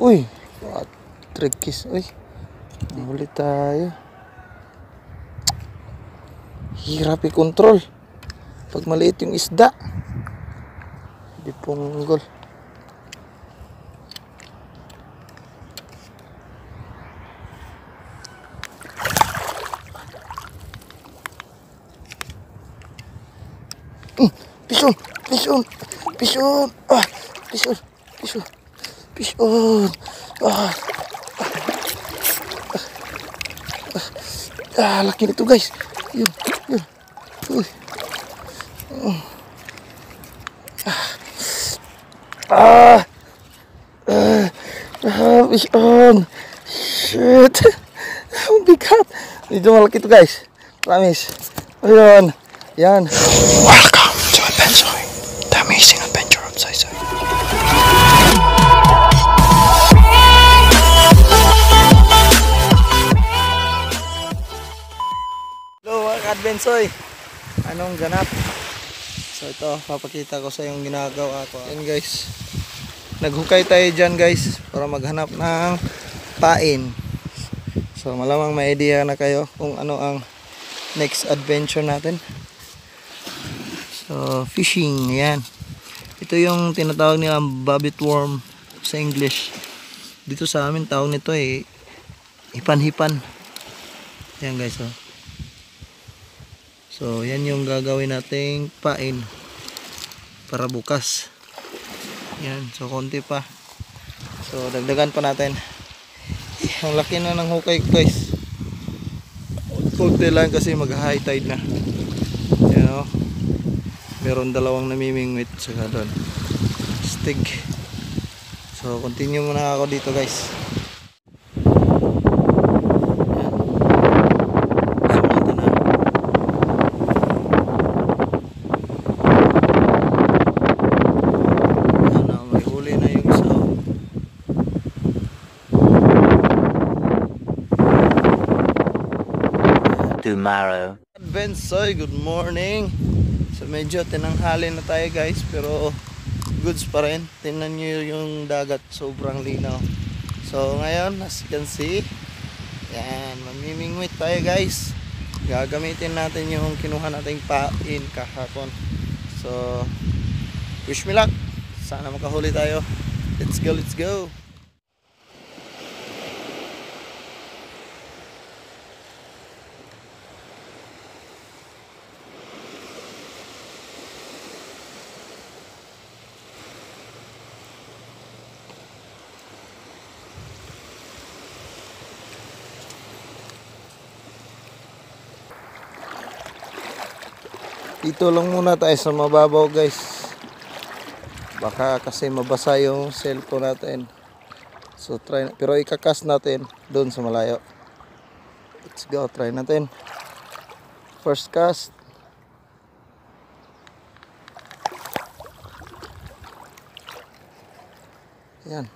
Uy, trikis. Uy, huli tayo. Hirap i-control pag maliit yung isda. Di punggol. Pison, pison, pison. Ah, pison, pison, pison. Ah, laki nito guys. Yun, yun. Uy. Pison. Shit. Ang bigat. Medyo malaki ito guys. Promise. Ayun. Yan. Welcome to Adventure. The amazing adventure of Saysay. Hello mga ka-advensoy. Anong ganap? So ito, papakita ko sa yung ginagawa ko. Yan guys. Naghukay tayo dyan guys para maghanap ng pain. So malamang may idea na kayo kung ano ang next adventure natin. So fishing, yan. Ito yung tinatawag nilang bobbit worm sa English. Dito sa amin tawag nito hipan-hipan. Yan guys, oh. So yan yung gagawin nating pain para bukas. Yan, so konti pa. So dagdagan pa natin. Ang laki na ng hukay ko guys. Konti lang kasi mag high tide na. Yan, oh. Meron dalawang namimingwit saka doon stig. So continue muna ako dito guys. Tomorrow. Advensoy, good morning. So medyo tinanghali na tayo guys, pero goods pa rin. Tingnan nyo yung dagat, sobrang linaw. So ngayon, as you can see, yan, mamimingwit tayo guys. Gagamitin natin yung kinuha nating pain kahapon. So wish me luck. Sana makahuli tayo. Let's go, let's go. Dito lang muna tayo sa mababaw guys. Baka kasi mabasa yung cellphone natin. So try, pero ikakas natin doon sa malayo. Let's go, try natin. First cast. Yan.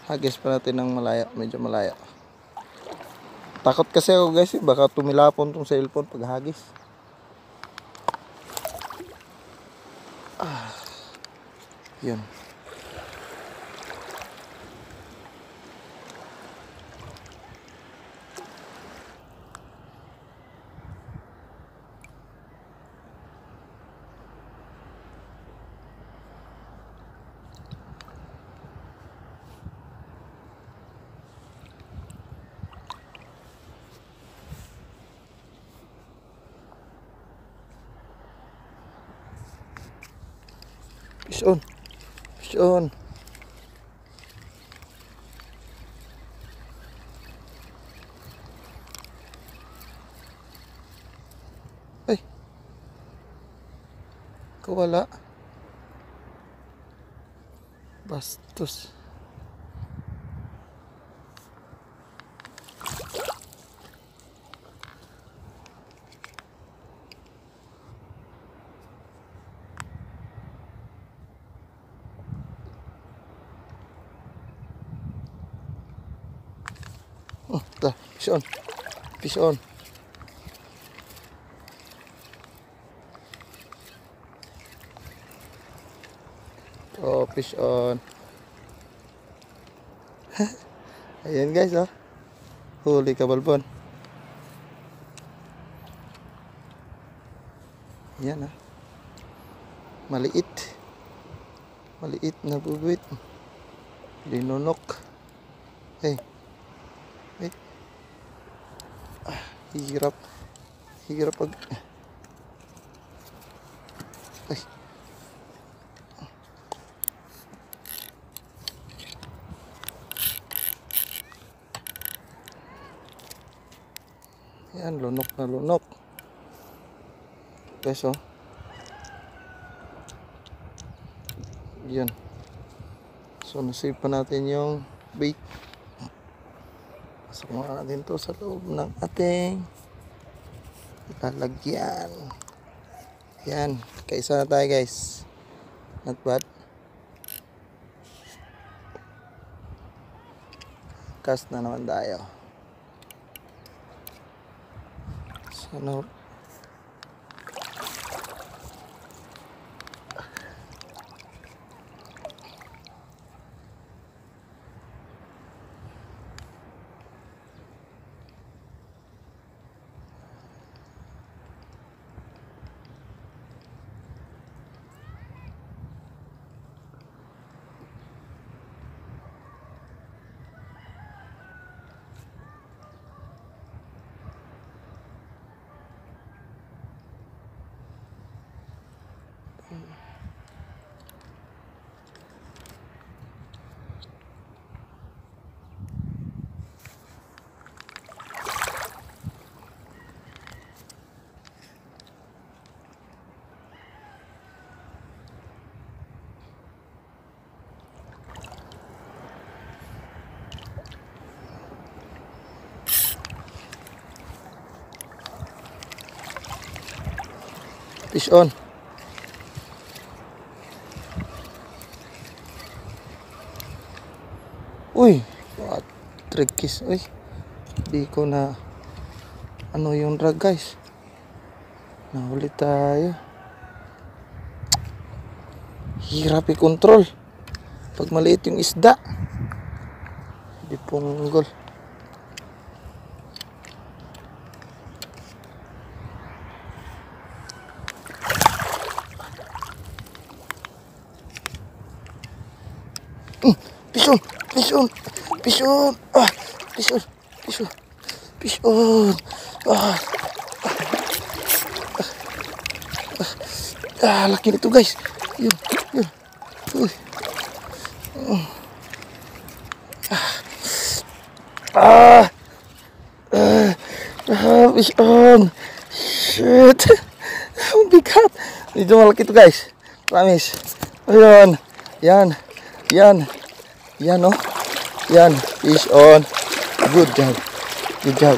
Hagis pa natin ng malaya, medyo malaya. Takot kasi ako guys, baka tumilapon tong cellphone pag hagis. Yun. Fish on. Fish on. Ay. Kawala. Bastos. Fish on. Fish on. Oh, fish on. Ayan guys, oh. Huli kabalbon. Ayan, oh. Maliit. Maliit na bubuit. Linunok. Hey. Hey. Hirap. Hirap pag... Ay. Yan, lunok na lunok. Guys, oh. Yan. So, nasave pa natin yung bait. Pasok muna natin to sa loob ng ating lalagyan. Yan. Kaisa na tayo, guys. Not bad. Cast na naman tayo. So, no. Fish on. Uy, trikis. Uy, di ko na ano yung drag, guys. Nahuli tayo. Hirap i-control pag maliit yung isda. Di punggol. Fish on, fish on, fish on, fish on, fish on, fish on, laki nito, guys. Yun, yun. Uy. Fish on. Shit. Ang bigat. Medyo malaki ito, guys. Promise. Ayun. Yan. Yan. Yan, oh. Yan. Fish on. Good job. Good job.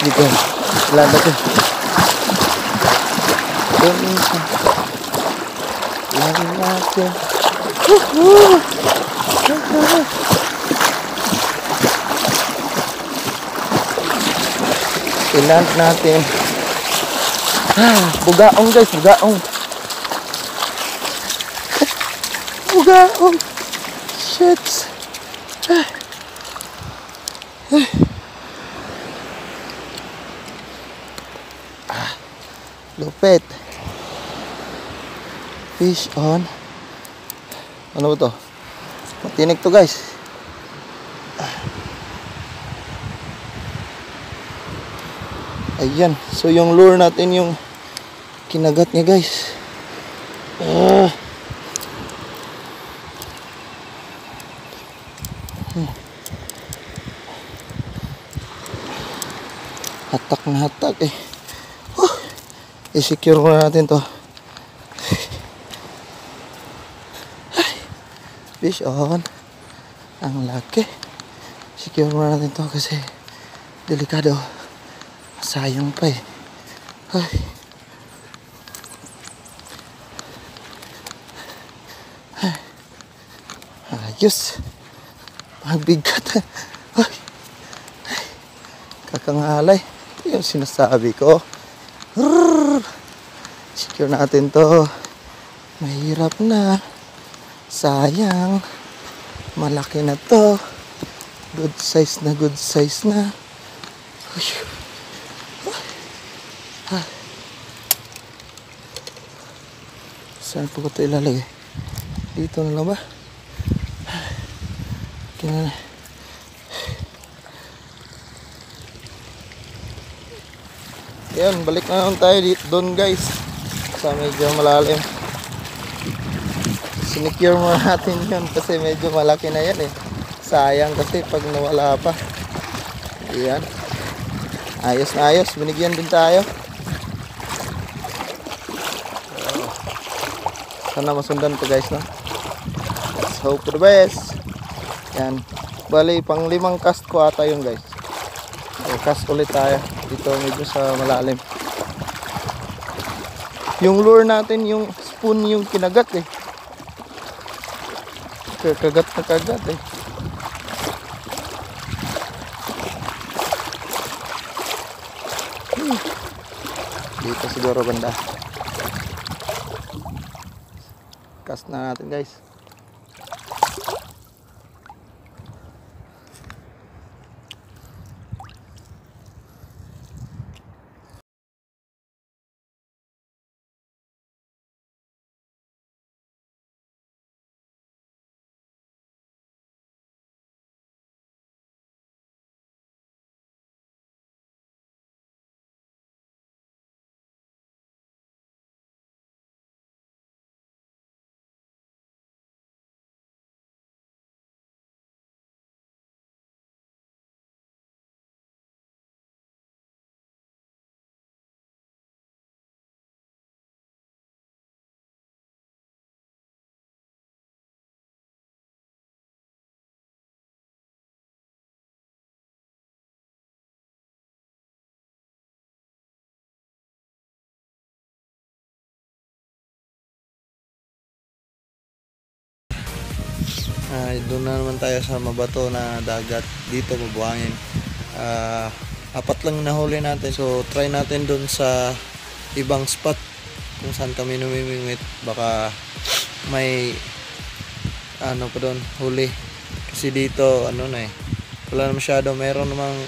Good job. Ilan natin. Ilan natin. Ilan natin. Bugaong, guys. Bugaong. Bugaong. Shit. Lupit. Fish on. Ano ba to? Matinik to, guys. Ayan. So yung lure natin yung kinagat niya, guys. Hatak na hatak eh. I-secure muna natin to. Fish on. Ang laki. Secure muna natin to kasi delikado. Sayang pa eh. Ayos. Mabigat. kang alay. Ito yung sinasabi ko. Rrrr. Secure natin to. Mahirap na. Sayang. Malaki na to. Good size na, good size na. Saan po ko ito ilalagay? Dito na lang ba? Okay na. Ayan, balik na naman tayo dito doon guys. Sa medyo malalim. Sinicure muna natin yun kasi medyo malaki na yan eh. Sayang kasi pag nawala pa. Ayan. Ayos na ayos. Binigyan din tayo. Sana masundan to guys, no? Let's hope for the best. Yan. Bali, pang 5 cast ko ata yun guys. So, cast ulit tayo. Dito medyo sa malalim. Yung lure natin, yung spoon yung kinagat eh. Kagat na kagat eh. Dito siguro banda. Cast na natin guys. Doon na naman tayo sa mabato na dagat. Dito bubuhangin. 4 lang nahuli natin. So try natin doon sa ibang spot kung saan kami namimingwit. Baka may ano pa doon huli. Kasi dito ano na eh. Wala na masyado. Meron namang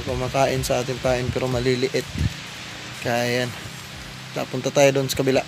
kumakain sa ating pain pero maliliit. Kaya yan. Punta tayo doon sa kabila.